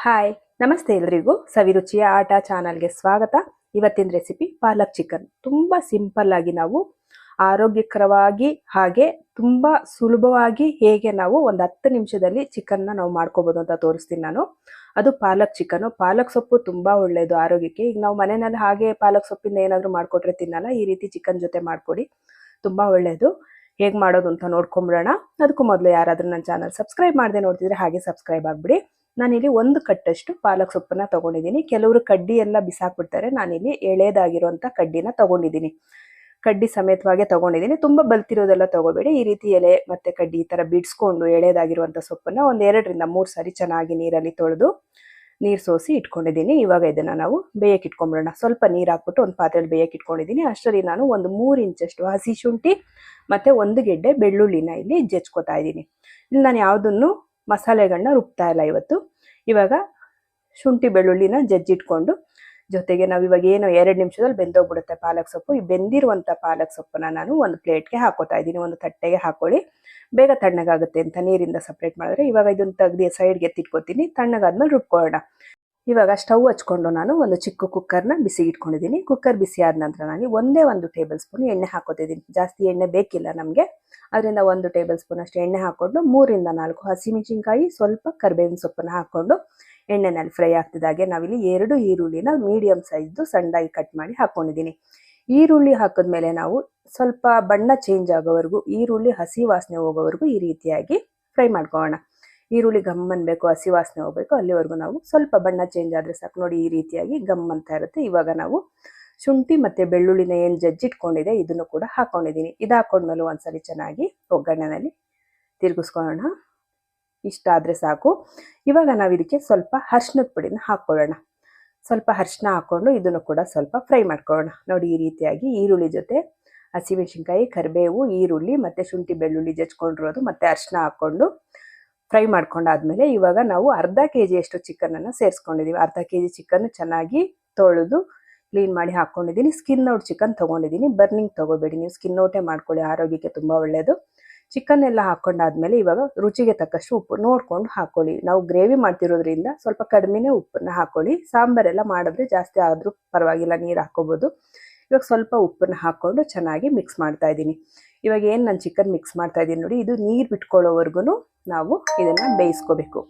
Hi ನಮಸ್ತೆ ಎಲ್ರಿಗೂ ಸವಿರುಚಿಯ ಆಟ ಚಾನಲ್ಗೆ ಸ್ವಾಗತ. ಇವತ್ತಿನ ರೆಸಿಪಿ ಪಾಲಕ್ ಚಿಕನ್. ತುಂಬ ಸಿಂಪಲ್ ಆಗಿ ನಾವು ಆರೋಗ್ಯಕರವಾಗಿ ಹಾಗೆ ತುಂಬ ಸುಲಭವಾಗಿ ಹೇಗೆ ನಾವು ಒಂದು 10 ನಿಮಿಷದಲ್ಲಿ ಚಿಕನ್ನ ನಾವು ಮಾಡ್ಕೋಬೋದು ಅಂತ ತೋರಿಸ್ತೀನಿ ನಾನು. ಅದು ಪಾಲಕ್ ಚಿಕನ್ನು. ಪಾಲಕ್ ಸೊಪ್ಪು ತುಂಬ ಒಳ್ಳೆಯದು ಆರೋಗ್ಯಕ್ಕೆ. ಈಗ ನಾವು ಮನೆಯಲ್ಲಿ ಹಾಗೆ ಪಾಲಕ್ ಸೊಪ್ಪಿಂದ ಏನಾದರೂ ಮಾಡಿಕೊಟ್ರೆ ತಿನ್ನಲ್ಲ. ಈ ರೀತಿ ಚಿಕನ್ ಜೊತೆ ಮಾಡಿಕೊಡಿ, ತುಂಬ ಒಳ್ಳೆಯದು. ಹೇಗೆ ಮಾಡೋದು ಅಂತ ನೋಡ್ಕೊಂಬಿಡೋಣ. ಅದಕ್ಕೂ ಮೊದಲು ಯಾರಾದರೂ ನನ್ನ ಚಾನಲ್ ಸಬ್ಸ್ಕ್ರೈಬ್ ಮಾಡದೆ ನೋಡ್ತಿದ್ರೆ ಹಾಗೆ ಸಬ್ಸ್ಕ್ರೈಬ್ ಆಗಿಬಿಡಿ. ನಾನಿಲ್ಲಿ 1 ಕಟ್ಟಷ್ಟು ಪಾಲಕ್ ಸೊಪ್ಪನ್ನ ತಗೊಂಡಿದ್ದೀನಿ. ಕೆಲವರು ಕಡ್ಡಿ ಎಲ್ಲ ಬಿಸಾಕ್ಬಿಡ್ತಾರೆ. ನಾನಿಲ್ಲಿ ಎಳೆದಾಗಿರುವಂಥ ಕಡ್ಡಿನ ತಗೊಂಡಿದ್ದೀನಿ. ಕಡ್ಡಿ ಸಮೇತವಾಗೇ ತಗೊಂಡಿದ್ದೀನಿ. ತುಂಬ ಬಲ್ತಿರೋದೆಲ್ಲ ತಗೋಬೇಡಿ. ಈ ರೀತಿ ಎಲೆ ಮತ್ತು ಕಡ್ಡಿ ಈ ಥರ ಬಿಡಿಸ್ಕೊಂಡು ಎಳೆದಾಗಿರುವಂಥ ಸೊಪ್ಪನ್ನು ಒಂದು 2 ರಿಂದ 3 ಸಾರಿ ಚೆನ್ನಾಗಿ ನೀರಲ್ಲಿ ತೊಳೆದು ನೀರು ಸೋಸಿ ಇಟ್ಕೊಂಡಿದ್ದೀನಿ. ಇವಾಗ ಇದನ್ನು ನಾವು ಬೇಯಕ್ಕೆ ಇಟ್ಕೊಂಬಿಡೋಣ. ಸ್ವಲ್ಪ ನೀರು ಹಾಕ್ಬಿಟ್ಟು ಒಂದು ಪಾತ್ರೆಯಲ್ಲಿ ಬೇಯಕ್ಕೆ ಇಟ್ಕೊಂಡಿದ್ದೀನಿ. ಅಷ್ಟರಲ್ಲಿ ನಾನು ಒಂದು 3 ಇಂಚಷ್ಟು ಹಸಿ ಶುಂಠಿ ಮತ್ತು 1 ಗೆಡ್ಡೆ ಬೆಳ್ಳುಳ್ಳಿನ ಇಲ್ಲಿ ಜಜ್ಕೋತಾ ಇದ್ದೀನಿ. ಇಲ್ಲಿ ನಾನು ಯಾವುದನ್ನು ಮಸಾಲೆಗಳನ್ನ ರುಬ್ತಾ ಇಲ್ಲ ಇವತ್ತು. ಇವಾಗ ಶುಂಠಿ ಬೆಳ್ಳುಳ್ಳಿನ ಜಜ್ಜಿಟ್ಕೊಂಡು ಜೊತೆಗೆ ನಾವು ಇವಾಗ ಏನು 2 ನಿಮಿಷದಲ್ಲಿ ಬೆಂದೋಗ್ಬಿಡುತ್ತೆ ಪಾಲಕ್ ಸೊಪ್ಪು. ಈ ಬೆಂದಿರುವಂಥ ಪಾಲಕ್ ಸೊಪ್ಪನ್ನ ನಾನು ಒಂದು ಪ್ಲೇಟ್ಗೆ ಹಾಕೋತಾ ಇದ್ದೀನಿ. ಒಂದು ತಟ್ಟೆಗೆ ಹಾಕೊಳ್ಳಿ, ಬೇಗ ತಣ್ಣಗಾಗುತ್ತೆ ಅಂತ ನೀರಿಂದ ಸಪ್ರೇಟ್ ಮಾಡಿದ್ರೆ. ಇವಾಗ ಇದನ್ನು ತೆಗ್ದು ಸೈಡ್ಗೆ ಎತ್ತಿಟ್ಕೊತೀನಿ. ತಣ್ಣಗಾದ್ಮೇಲೆ ರುಬ್ಕೊಳ್ಳೋಣ. ಇವಾಗ ಸ್ಟವ್ ಹಚ್ಕೊಂಡು ನಾನು ಒಂದು ಚಿಕ್ಕ ಕುಕ್ಕರ್ನ ಬಿಸಿಗೆ ಇಟ್ಕೊಂಡಿದ್ದೀನಿ. ಕುಕ್ಕರ್ ಬಿಸಿ ಆದ ನಂತರ ನಾನು 1 ಟೇಬಲ್ ಸ್ಪೂನ್ ಎಣ್ಣೆ ಹಾಕೋತಿದ್ದೀನಿ. ಜಾಸ್ತಿ ಎಣ್ಣೆ ಬೇಕಿಲ್ಲ ನಮಗೆ, ಅದರಿಂದ 1 ಟೇಬಲ್ ಸ್ಪೂನ್ ಅಷ್ಟು ಎಣ್ಣೆ ಹಾಕ್ಕೊಂಡು 3 ರಿಂದ 4 ಹಸಿಮೆಣಸಿನ್ಕಾಯಿ, ಸ್ವಲ್ಪ ಕರಿಬೇವಿನ ಸೊಪ್ಪನ್ನು ಹಾಕ್ಕೊಂಡು ಎಣ್ಣೆನಲ್ಲಿ ಫ್ರೈ ಆಗ್ತಿದ್ದಾಗೆ ನಾವಿಲ್ಲಿ 2 ಈರುಳ್ಳಿನ ಮೀಡಿಯಂ ಸೈಜ್ದು ಸಣ್ಣದಾಗಿ ಕಟ್ ಮಾಡಿ ಹಾಕ್ಕೊಂಡಿದ್ದೀನಿ. ಈರುಳ್ಳಿ ಹಾಕಿದ್ಮೇಲೆ ನಾವು ಸ್ವಲ್ಪ ಬಣ್ಣ ಚೇಂಜ್ ಆಗೋವರೆಗೂ, ಈರುಳ್ಳಿ ಹಸಿ ವಾಸನೆ ಹೋಗೋವರೆಗೂ ಈ ರೀತಿಯಾಗಿ ಫ್ರೈ ಮಾಡ್ಕೊಳ್ಳೋಣ. ಈರುಳ್ಳಿ ಗಮ್ ಅನ್ಬೇಕು, ಹಸಿ ವಾಸನೆ ಹೋಗ್ಬೇಕು, ಅಲ್ಲಿವರೆಗೂ ನಾವು ಸ್ವಲ್ಪ ಬಣ್ಣ ಚೇಂಜ್ ಆದರೆ ಸಾಕು. ನೋಡಿ ಈ ರೀತಿಯಾಗಿ ಗಮ್ ಅಂತ ಇರುತ್ತೆ. ಇವಾಗ ನಾವು ಶುಂಠಿ ಮತ್ತು ಬೆಳ್ಳುಳ್ಳಿನ ಏನು ಜಜ್ಜಿಟ್ಕೊಂಡಿದೆ ಇದನ್ನು ಕೂಡ ಹಾಕ್ಕೊಂಡಿದ್ದೀನಿ. ಇದು ಹಾಕೊಂಡ್ಮೇಲೆ ಒಂದ್ಸಲಿ ಚೆನ್ನಾಗಿ ಒಗ್ಗರಣೆನಲ್ಲಿ ತಿರುಗಿಸ್ಕೊಳ್ಳೋಣ. ಇಷ್ಟ ಆದರೆ ಸಾಕು. ಇವಾಗ ನಾವು ಇದಕ್ಕೆ ಸ್ವಲ್ಪ ಅರಿಶಿನದ ಪುಡಿನ ಹಾಕ್ಕೊಳ್ಳೋಣ. ಸ್ವಲ್ಪ ಅರಿಶಿನ ಹಾಕ್ಕೊಂಡು ಇದನ್ನು ಕೂಡ ಸ್ವಲ್ಪ ಫ್ರೈ ಮಾಡ್ಕೊಳ್ಳೋಣ. ನೋಡಿ ಈ ರೀತಿಯಾಗಿ ಈರುಳ್ಳಿ ಜೊತೆ ಹಸಿಮೆಣಸಿನ್ಕಾಯಿ, ಕರಿಬೇವು, ಈರುಳ್ಳಿ ಮತ್ತು ಶುಂಠಿ ಬೆಳ್ಳುಳ್ಳಿ ಜಜ್ಕೊಂಡಿರೋದು ಮತ್ತು ಅರಿಶಿನ ಹಾಕ್ಕೊಂಡು ಫ್ರೈ ಮಾಡ್ಕೊಂಡಾದ್ಮೇಲೆ ಇವಾಗ ನಾವು ಅರ್ಧ kg ಅಷ್ಟು ಚಿಕನನ್ನು ಸೇರಿಸ್ಕೊಂಡಿದ್ದೀವಿ. ಅರ್ಧ kg ಚಿಕನ್ ಚೆನ್ನಾಗಿ ತೊಳೆದು ಕ್ಲೀನ್ ಮಾಡಿ ಹಾಕ್ಕೊಂಡಿದ್ದೀನಿ. ಸ್ಕಿನ್ ಔಟ್ ಚಿಕನ್ ತೊಗೊಂಡಿದ್ದೀನಿ. ಬರ್ನಿಂಗ್ ತೊಗೋಬೇಡಿ, ನೀವು ಸ್ಕಿನ್ ಔಟೇ ಮಾಡ್ಕೊಳ್ಳಿ, ಆರೋಗ್ಯಕ್ಕೆ ತುಂಬ ಒಳ್ಳೆಯದು. ಚಿಕನ್ ಎಲ್ಲ ಹಾಕ್ಕೊಂಡಾದ್ಮೇಲೆ ಇವಾಗ ರುಚಿಗೆ ತಕ್ಕಷ್ಟು ಉಪ್ಪು ನೋಡ್ಕೊಂಡು ಹಾಕ್ಕೊಳ್ಳಿ. ನಾವು ಗ್ರೇವಿ ಮಾಡ್ತಿರೋದ್ರಿಂದ ಸ್ವಲ್ಪ ಕಡಿಮೆನೇ ಉಪ್ಪನ್ನ ಹಾಕ್ಕೊಳ್ಳಿ. ಸಾಂಬಾರೆಲ್ಲ ಮಾಡಿದ್ರೆ ಜಾಸ್ತಿ ಆದರೂ ಪರವಾಗಿಲ್ಲ, ನೀರು ಹಾಕ್ಕೋಬೋದು. ಇವಾಗ ಸ್ವಲ್ಪ ಉಪ್ಪನ್ನ ಹಾಕ್ಕೊಂಡು ಚೆನ್ನಾಗಿ ಮಿಕ್ಸ್ ಮಾಡ್ತಾ ಇದ್ದೀನಿ. ಇವಾಗ ಏನು ನಾನು ಚಿಕನ್ ಮಿಕ್ಸ್ ಮಾಡ್ತಾ ಇದ್ದೀನಿ ನೋಡಿ, ಇದು ನೀರು ಬಿಟ್ಕೊಳ್ಳೋವರೆಗೂ ನಾವು ಇದನ್ನು ಬೇಯಿಸ್ಕೋಬೇಕು.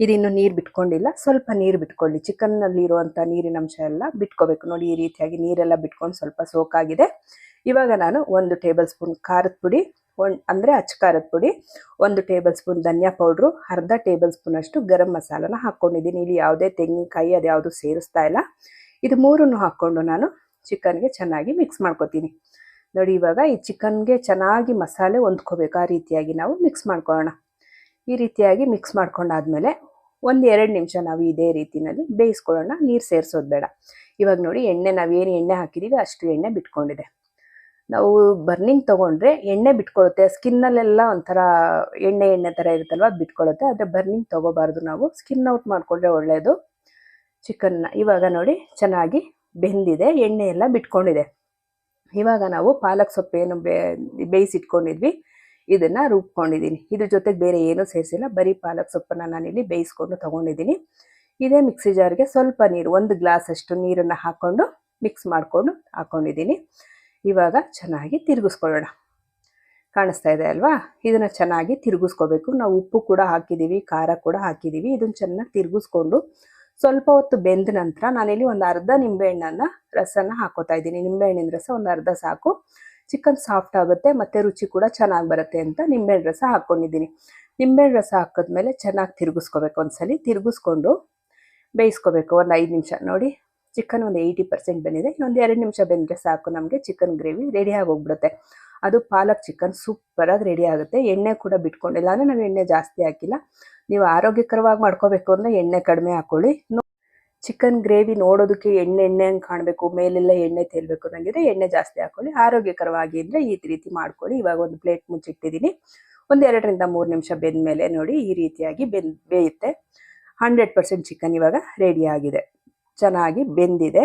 ಇದಿನ್ನು ನೀರು ಬಿಟ್ಕೊಂಡಿಲ್ಲ, ಸ್ವಲ್ಪ ನೀರು ಬಿಟ್ಕೊಳ್ಳಿ. ಚಿಕನ್ನಲ್ಲಿ ಇರುವಂಥ ನೀರಿನ ಅಂಶ ಎಲ್ಲ ಬಿಟ್ಕೋಬೇಕು. ನೋಡಿ ಈ ರೀತಿಯಾಗಿ ನೀರೆಲ್ಲ ಬಿಟ್ಕೊಂಡು ಸ್ವಲ್ಪ ಸೋಕಾಗಿದೆ. ಇವಾಗ ನಾನು 1 ಟೇಬಲ್ ಸ್ಪೂನ್ ಖಾರದ ಪುಡಿ, ಅಂದರೆ ಅಚ್ಚ ಖಾರದ ಪುಡಿ, 1 ಟೇಬಲ್ ಸ್ಪೂನ್ ಧನಿಯಾ ಪೌಡ್ರು, ಅರ್ಧ ಟೇಬಲ್ ಸ್ಪೂನ್ ಅಷ್ಟು ಗರಂ ಮಸಾಲನ ಹಾಕ್ಕೊಂಡಿದ್ದೀನಿ. ಇಲ್ಲಿ ಯಾವುದೇ ತೆಂಗಿನಕಾಯಿ ಅದ್ಯಾವುದು ಸೇರಿಸ್ತಾ ಇಲ್ಲ. ಇದು 3 ಹಾಕ್ಕೊಂಡು ನಾನು ಚಿಕನ್ಗೆ ಚೆನ್ನಾಗಿ ಮಿಕ್ಸ್ ಮಾಡ್ಕೊತೀನಿ. ನೋಡಿ ಇವಾಗ ಈ ಚಿಕನ್ಗೆ ಚೆನ್ನಾಗಿ ಮಸಾಲೆ ಹೊಂದ್ಕೋಬೇಕು. ಆ ರೀತಿಯಾಗಿ ನಾವು ಮಿಕ್ಸ್ ಮಾಡ್ಕೊಳ್ಳೋಣ. ಈ ರೀತಿಯಾಗಿ ಮಿಕ್ಸ್ ಮಾಡ್ಕೊಂಡಾದ್ಮೇಲೆ 1-2 ನಿಮಿಷ ನಾವು ಇದೇ ರೀತಿಯಲ್ಲಿ ಬೇಯಿಸ್ಕೊಳ್ಳೋಣ. ನೀರು ಸೇರಿಸೋದು ಬೇಡ. ಇವಾಗ ನೋಡಿ ನಾವೇನು ಎಣ್ಣೆ ಹಾಕಿದ್ದೀವಿ ಅಷ್ಟು ಎಣ್ಣೆ ಬಿಟ್ಕೊಂಡಿದೆ. ನಾವು ಬರ್ನಿಂಗ್ ತೊಗೊಂಡ್ರೆ ಎಣ್ಣೆ ಬಿಟ್ಕೊಳ್ಳುತ್ತೆ, ಸ್ಕಿನ್ನಲ್ಲೆಲ್ಲ ಒಂಥರ ಎಣ್ಣೆ ಥರ ಇರುತ್ತಲ್ವ, ಅದು ಬಿಟ್ಕೊಳ್ಳುತ್ತೆ. ಆದರೆ ಬರ್ನಿಂಗ್ ತೊಗೋಬಾರ್ದು, ನಾವು ಸ್ಕಿನ್ ಔಟ್ ಮಾಡಿಕೊಂಡ್ರೆ ಒಳ್ಳೆಯದು ಚಿಕನ್ನ. ಇವಾಗ ನೋಡಿ ಚೆನ್ನಾಗಿ ಬೆಂದಿದೆ, ಎಣ್ಣೆ ಎಲ್ಲ ಬಿಟ್ಕೊಂಡಿದೆ. ಇವಾಗ ನಾವು ಪಾಲಕ್ ಸೊಪ್ಪೇನು ಬೇಯಿಸಿಟ್ಕೊಂಡಿದ್ವಿ ಇದನ್ನು ರುಬ್ಕೊಂಡಿದ್ದೀನಿ. ಇದ್ರ ಜೊತೆಗೆ ಬೇರೆ ಏನೂ ಸೇರಿಸಿಲ್ಲ, ಬರೀ ಪಾಲಕ್ ಸೊಪ್ಪನ್ನು ನಾನಿಲ್ಲಿ ಬೇಯಿಸ್ಕೊಂಡು ತೊಗೊಂಡಿದ್ದೀನಿ. ಇದೇ ಮಿಕ್ಸಿ ಜಾರ್ಗೆ ಸ್ವಲ್ಪ ನೀರು, 1 ಗ್ಲಾಸ್ ಅಷ್ಟು ನೀರನ್ನು ಹಾಕ್ಕೊಂಡು ಮಿಕ್ಸ್ ಮಾಡಿಕೊಂಡು ಹಾಕ್ಕೊಂಡಿದ್ದೀನಿ. ಇವಾಗ ಚೆನ್ನಾಗಿ ತಿರುಗಿಸ್ಕೊಳ್ಳೋಣ. ಕಾಣಿಸ್ತಾ ಇದೆ ಅಲ್ವಾ? ಇದನ್ನು ಚೆನ್ನಾಗಿ ತಿರುಗಿಸ್ಕೋಬೇಕು. ನಾವು ಉಪ್ಪು ಕೂಡ ಹಾಕಿದ್ದೀವಿ, ಖಾರ ಕೂಡ ಹಾಕಿದ್ದೀವಿ. ಇದನ್ನು ಚೆನ್ನಾಗಿ ತಿರುಗಿಸ್ಕೊಂಡು ಸ್ವಲ್ಪ ಹೊತ್ತು ಬೆಂದ ನಂತರ ನಾನಿಲ್ಲಿ ಒಂದು ಅರ್ಧ ನಿಂಬೆಹಣ್ಣನ್ನು ರಸನ ಹಾಕೋತಾ ಇದ್ದೀನಿ. ನಿಂಬೆಹಣ್ಣಿನ ರಸ ಒಂದು ಅರ್ಧ ಸಾಕು. ಚಿಕನ್ ಸಾಫ್ಟ್ ಆಗುತ್ತೆ ಮತ್ತು ರುಚಿ ಕೂಡ ಚೆನ್ನಾಗಿ ಬರುತ್ತೆ ಅಂತ ನಿಂಬೆಹಣ್ಣು ರಸ ಹಾಕ್ಕೊಂಡಿದ್ದೀನಿ. ನಿಂಬೆಹಣ್ಣು ರಸ ಹಾಕಿದ್ಮೇಲೆ ಚೆನ್ನಾಗಿ ತಿರುಗಿಸ್ಕೋಬೇಕು. ಒಂದ್ಸಲಿ ತಿರುಗಿಸ್ಕೊಂಡು ಬೇಯಿಸ್ಕೋಬೇಕು ಒಂದು 5 ನಿಮಿಷ. ನೋಡಿ ಚಿಕನ್ ಒಂದು 80% ಬೆಂದಿದೆ. ಇನ್ನೊಂದು 2 ನಿಮಿಷ ಬೆಂದರೆ ಸಾಕು, ನಮಗೆ ಚಿಕನ್ ಗ್ರೇವಿ ರೆಡಿಯಾಗಿ ಹೋಗ್ಬಿಡುತ್ತೆ. ಅದು ಪಾಲಕ್ ಚಿಕನ್ ಸೂಪರಾಗಿ ರೆಡಿ ಆಗುತ್ತೆ. ಎಣ್ಣೆ ಕೂಡ ಬಿಟ್ಕೊಂಡಿಲ್ಲ, ಅಂದರೆ ನಾವು ಎಣ್ಣೆ ಜಾಸ್ತಿ ಹಾಕಿಲ್ಲ. ನೀವು ಆರೋಗ್ಯಕರವಾಗಿ ಮಾಡ್ಕೋಬೇಕು ಅಂದರೆ ಎಣ್ಣೆ ಕಡಿಮೆ ಹಾಕ್ಕೊಳ್ಳಿ. ಚಿಕನ್ ಗ್ರೇವಿ ನೋಡೋದಕ್ಕೆ ಎಣ್ಣೆ ಹಂಗೆ ಕಾಣಬೇಕು, ಮೇಲೆಲ್ಲ ಎಣ್ಣೆ ತೇಲ್ಬೇಕು ಅನ್ನಂಗಿದ್ರೆ ಎಣ್ಣೆ ಜಾಸ್ತಿ ಹಾಕ್ಕೊಳ್ಳಿ. ಆರೋಗ್ಯಕರವಾಗಿ ಅಂದರೆ ಈ ರೀತಿ ಮಾಡ್ಕೊಳ್ಳಿ. ಇವಾಗ ಒಂದು ಪ್ಲೇಟ್ ಮುಚ್ಚಿಟ್ಟಿದ್ದೀನಿ. ಒಂದು 2 ರಿಂದ 3 ನಿಮಿಷ ಬೆಂದ ಮೇಲೆ ನೋಡಿ ಈ ರೀತಿಯಾಗಿ ಬೇಯುತ್ತೆ. 100% ಚಿಕನ್ ಇವಾಗ ರೆಡಿಯಾಗಿದೆ, ಚೆನ್ನಾಗಿ ಬೆಂದಿದೆ.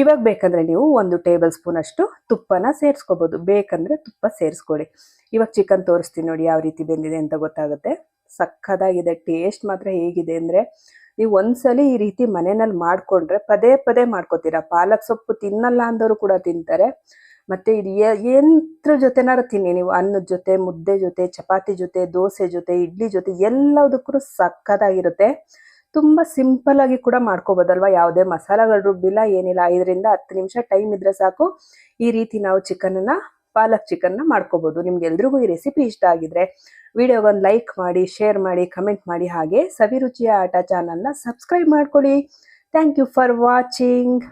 ಇವಾಗ ಬೇಕಂದರೆ ನೀವು 1 ಟೇಬಲ್ ಸ್ಪೂನ್ ಅಷ್ಟು ತುಪ್ಪನ ಸೇರಿಸ್ಕೋಬೋದು. ಬೇಕಂದರೆ ತುಪ್ಪ ಸೇರಿಸ್ಕೊಳ್ಳಿ. ಇವಾಗ ಚಿಕನ್ ತೋರಿಸ್ತೀನಿ ನೋಡಿ ಯಾವ ರೀತಿ ಬೆಂದಿದೆ ಅಂತ ಗೊತ್ತಾಗುತ್ತೆ. ಸಕ್ಕತ್ತಾಗಿದೆ. ಟೇಸ್ಟ್ ಮಾತ್ರ ಹೇಗಿದೆ ಅಂದರೆ ನೀವು ಒಂದ್ಸಲಿ ಈ ರೀತಿ ಮನೆಯಲ್ಲಿ ಮಾಡ್ಕೊಂಡ್ರೆ ಪದೇ ಪದೇ ಮಾಡ್ಕೋತೀರಾ. ಪಾಲಕ್ ಸೊಪ್ಪು ತಿನ್ನಲ್ಲ ಅಂದವರು ಕೂಡ ತಿಂತಾರೆ. ಮತ್ತೆ ಇದು ಎಂತ್ರ ಜೊತೆನಾರು ತಿನ್ನಿ ನೀವು, ಅನ್ನದ ಜೊತೆ, ಮುದ್ದೆ ಜೊತೆ, ಚಪಾತಿ ಜೊತೆ, ದೋಸೆ ಜೊತೆ, ಇಡ್ಲಿ ಜೊತೆ ಎಲ್ಲದಕ್ಕೂ ಸಕ್ಕತ್ತಾಗಿರುತ್ತೆ. ತುಂಬಾ ಸಿಂಪಲ್ ಆಗಿ ಕೂಡ ಮಾಡ್ಕೋಬೋದಲ್ವಾ, ಯಾವುದೇ ಮಸಾಲೆಗಳು ರುಬ್ಬಿಲ್ಲ, ಏನಿಲ್ಲ. 5 ರಿಂದ 10 ನಿಮಿಷ ಟೈಮ್ ಇದ್ರೆ ಸಾಕು, ಈ ರೀತಿ ನಾವು ಪಾಲಕ್ ಚಿಕನ್ನ ಮಾಡ್ಕೋಬಹುದು. ನಿಮ್ಗೆ ಎಲ್ರಿಗೂ ಈ ರೆಸಿಪಿ ಇಷ್ಟ ಆಗಿದ್ರೆ ವಿಡಿಯೋಗೊಂದು ಲೈಕ್ ಮಾಡಿ, ಶೇರ್ ಮಾಡಿ, ಕಮೆಂಟ್ ಮಾಡಿ. ಹಾಗೆ ಸವಿರುಚಿಯ ಆಟ ಚಾನಲ್ನ ಸಬ್ಸ್ಕ್ರೈಬ್ ಮಾಡ್ಕೊಳ್ಳಿ. Thank you for watching.